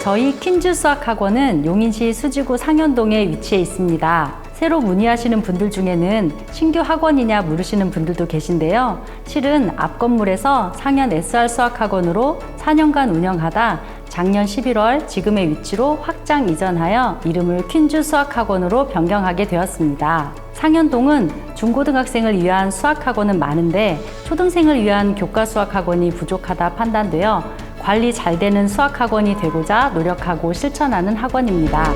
저희 퀸즈 수학학원은 용인시 수지구 상현동에 위치해 있습니다. 새로 문의하시는 분들 중에는 신규 학원이냐 물으시는 분들도 계신데요. 실은 앞 건물에서 상현 SR 수학학원으로 4년간 운영하다 작년 11월 지금의 위치로 확장 이전하여 이름을 퀸즈 수학학원으로 변경하게 되었습니다. 상현동은 중고등학생을 위한 수학학원은 많은데 초등생을 위한 교과 수학학원이 부족하다 판단되어 관리 잘 되는 수학학원이 되고자 노력하고 실천하는 학원입니다.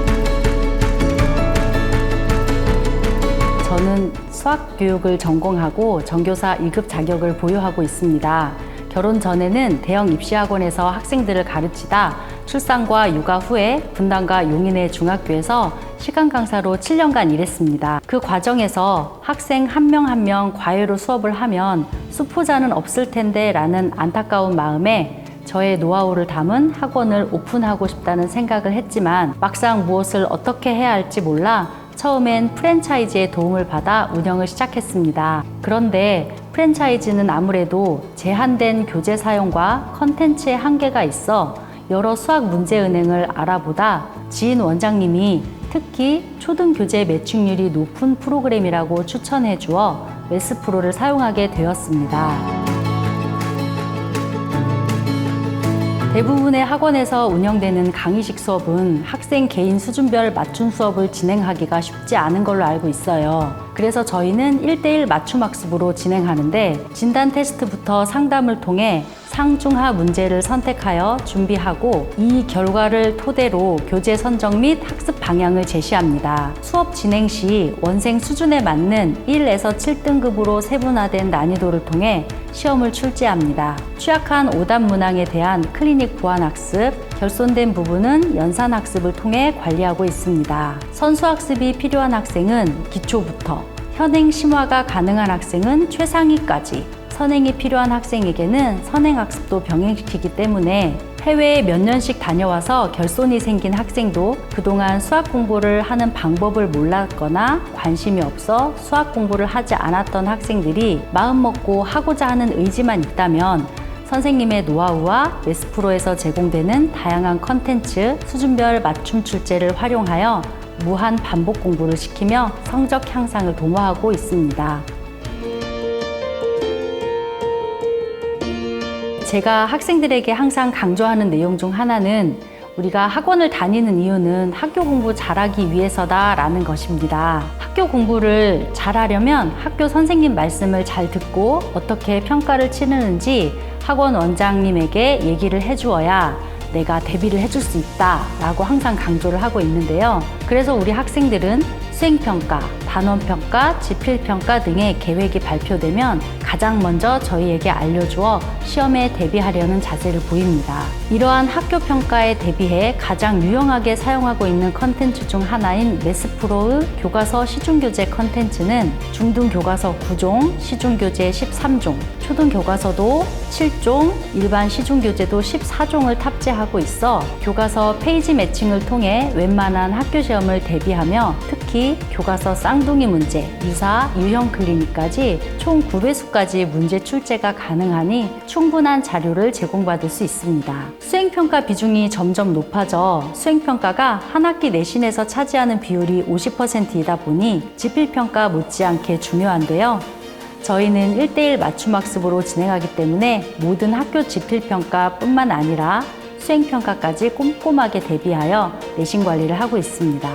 저는 수학교육을 전공하고 전교사 2급 자격을 보유하고 있습니다. 결혼 전에는 대형 입시학원에서 학생들을 가르치다 출산과 육아 후에 분당과 용인의 중학교에서 시간 강사로 7년간 일했습니다. 그 과정에서 학생 한 명 한 명 과외로 수업을 하면 수포자는 없을 텐데 라는 안타까운 마음에 저의 노하우를 담은 학원을 오픈하고 싶다는 생각을 했지만 막상 무엇을 어떻게 해야 할지 몰라 처음엔 프랜차이즈의 도움을 받아 운영을 시작했습니다. 그런데 프랜차이즈는 아무래도 제한된 교재 사용과 컨텐츠의 한계가 있어 여러 수학 문제 은행을 알아보다 지인 원장님이 특히 초등교재 매칭률이 높은 프로그램이라고 추천해 주어 매스프로를 사용하게 되었습니다. 대부분의 학원에서 운영되는 강의식 수업은 학생 개인 수준별 맞춤 수업을 진행하기가 쉽지 않은 걸로 알고 있어요. 그래서 저희는 1:1 맞춤 학습으로 진행하는데 진단 테스트부터 상담을 통해 상중하 문제를 선택하여 준비하고 이 결과를 토대로 교재 선정 및 학습 방향을 제시합니다. 수업 진행 시 원생 수준에 맞는 1에서 7등급으로 세분화된 난이도를 통해 시험을 출제합니다. 취약한 오답 문항에 대한 클리닉 보완 학습, 결손된 부분은 연산 학습을 통해 관리하고 있습니다. 선수 학습이 필요한 학생은 기초부터, 현행 심화가 가능한 학생은 최상위까지, 선행이 필요한 학생에게는 선행학습도 병행시키기 때문에 해외에 몇 년씩 다녀와서 결손이 생긴 학생도 그동안 수학 공부를 하는 방법을 몰랐거나 관심이 없어 수학 공부를 하지 않았던 학생들이 마음먹고 하고자 하는 의지만 있다면 선생님의 노하우와 매스프로에서 제공되는 다양한 컨텐츠, 수준별 맞춤 출제를 활용하여 무한 반복 공부를 시키며 성적 향상을 도모하고 있습니다. 제가 학생들에게 항상 강조하는 내용 중 하나는 우리가 학원을 다니는 이유는 학교 공부 잘하기 위해서다라는 것입니다. 학교 공부를 잘하려면 학교 선생님 말씀을 잘 듣고 어떻게 평가를 치르는지 학원 원장님에게 얘기를 해주어야 내가 대비를 해줄 수 있다라고 항상 강조를 하고 있는데요. 그래서 우리 학생들은 수행평가, 단원평가, 지필평가 등의 계획이 발표되면 가장 먼저 저희에게 알려주어 시험에 대비하려는 자세를 보입니다. 이러한 학교 평가에 대비해 가장 유용하게 사용하고 있는 컨텐츠 중 하나인 매스프로의 교과서 시중교재 컨텐츠는 중등교과서 9종, 시중교재 13종, 초등교과서도 7종, 일반 시중교재도 14종을 탑재하고 있어 교과서 페이지 매칭을 통해 웬만한 학교 시험을 대비하며 특히 교과서 쌍둥이 문제, 유사, 유형 클리닉까지 총 9배수까지 문제 출제가 가능하니 충분한 자료를 제공받을 수 있습니다. 수행평가 비중이 점점 높아져 수행평가가 한 학기 내신에서 차지하는 비율이 50%이다 보니 지필평가 못지않게 중요한데요. 저희는 1:1 맞춤학습으로 진행하기 때문에 모든 학교 지필평가뿐만 아니라 수행평가까지 꼼꼼하게 대비하여 내신 관리를 하고 있습니다.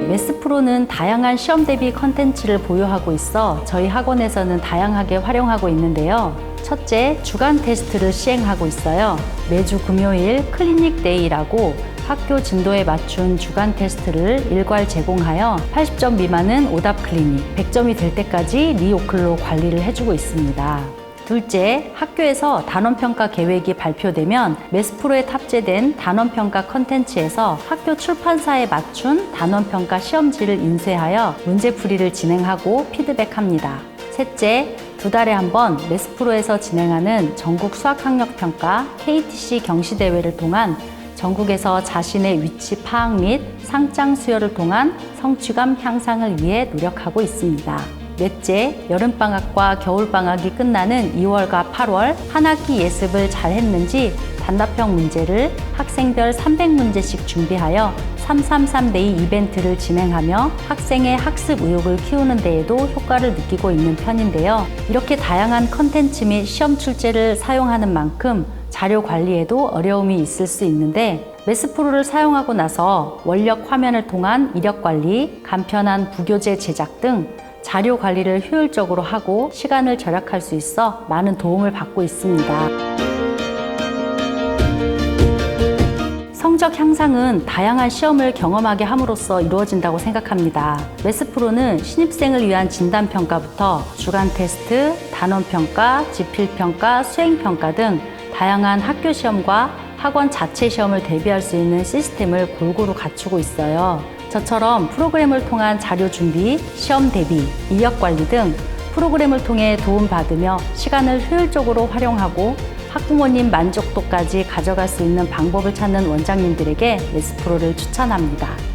매스프로는 다양한 시험 대비 컨텐츠를 보유하고 있어 저희 학원에서는 다양하게 활용하고 있는데요. 첫째, 주간 테스트를 시행하고 있어요. 매주 금요일 클리닉 데이라고 학교 진도에 맞춘 주간 테스트를 일괄 제공하여 80점 미만은 오답 클리닉, 100점이 될 때까지 리오클로 관리를 해주고 있습니다. 둘째, 학교에서 단원평가 계획이 발표되면 매스프로에 탑재된 단원평가 컨텐츠에서 학교 출판사에 맞춘 단원평가 시험지를 인쇄하여 문제풀이를 진행하고 피드백합니다. 셋째, 2달에 한 번 매스프로에서 진행하는 전국 수학학력평가 KTC 경시대회를 통한 전국에서 자신의 위치 파악 및 상장 수여를 통한 성취감 향상을 위해 노력하고 있습니다. 넷째, 여름방학과 겨울방학이 끝나는 2월과 8월 한 학기 예습을 잘 했는지 단답형 문제를 학생별 300문제씩 준비하여 333데이 이벤트를 진행하며 학생의 학습 의욕을 키우는 데에도 효과를 느끼고 있는 편인데요. 이렇게 다양한 컨텐츠 및 시험 출제를 사용하는 만큼 자료 관리에도 어려움이 있을 수 있는데 메스프로를 사용하고 나서 원력 화면을 통한 이력 관리, 간편한 부교재 제작 등 자료 관리를 효율적으로 하고 시간을 절약할 수 있어 많은 도움을 받고 있습니다. 성적 향상은 다양한 시험을 경험하게 함으로써 이루어진다고 생각합니다. 메스프로는 신입생을 위한 진단평가부터 주간 테스트, 단원평가, 지필평가, 수행평가 등 다양한 학교 시험과 학원 자체 시험을 대비할 수 있는 시스템을 골고루 갖추고 있어요. 저처럼 프로그램을 통한 자료 준비, 시험 대비, 인력 관리 등 프로그램을 통해 도움받으며 시간을 효율적으로 활용하고 학부모님 만족도까지 가져갈 수 있는 방법을 찾는 원장님들에게 메스프로를 추천합니다.